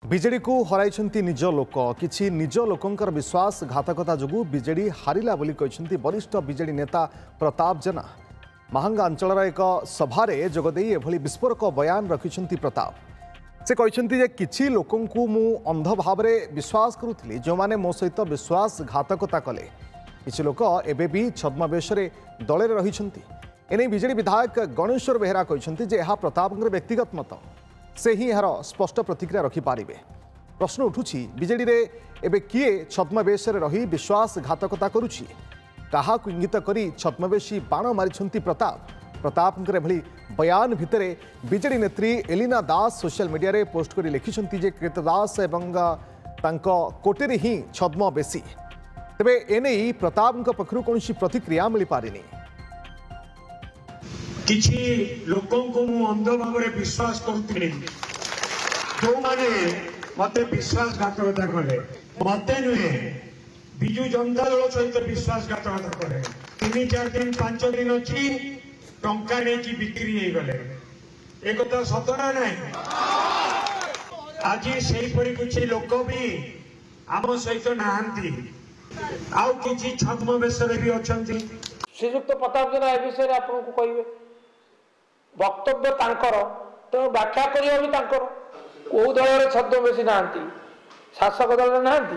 विजेडी को हराई निज लोक किछि निज लोकंकर विश्वासघातकता जोगु विजेडी हारिला बोली कहते वरिष्ठ विजेडी नेता प्रताप जेना। महांगा अंचल एक सभारे जोगदे एभली विस्फोरक बयान रखिछन्ति प्रताप। से कहते जे किछि लोकंकु मु अंध भाव विश्वास करुथि जो माने मो सहित विश्वासघातकता कले। किछि लोक एबे भी छद्मवेश दले रहिछन्ति। एने विजेडी विधायक गणेश्वर बेहेरा कहते जे प्रतापंकर व्यक्तिगत मत से ही यार स्पष्ट प्रतिक्रिया रखिपारे। प्रश्न उठुछि विजेडी रे एबे किए छद्मवेश रही विश्वासघातकता करुछि कहा इंगित करी छद्मवेशी बाण मारिछन्ति प्रताप। प्रतापंकर एभली बयान भितरे विजेडी नेत्री एलिना दास सोशल मीडिया रे पोस्ट करी लिखिछन्ति जे कृतदास एवं तांको कोटेरी ही छद्मवेशी। तेबे एने प्रतापंक पक्षरु कोनोसी प्रतिक्रिया मिली पारिनी। किछि लोकों को मु अंध भाव विश्वास करुଥିଲି जो माने मते विश्वासघातकता कले मते नुहे बिजु जनता दल सहित विश्वासघातकता कले 3-4 दिन 5 दिन अछि टंका नै कि बिक्री हे गले एक तो सतना नै। आज सेही परि कुछ लोक भी आम सहित नाहंती आउ किछि छद्मवेश रे भी अछंती। श्रीजुक्त प्रताप जेना ए विषय आपन को कहिबे वक्तव्य तांकर तो व्याख्या करिया भी तांकर को दल रे छद्मवेशी नाहंती शासक दल नाहंती।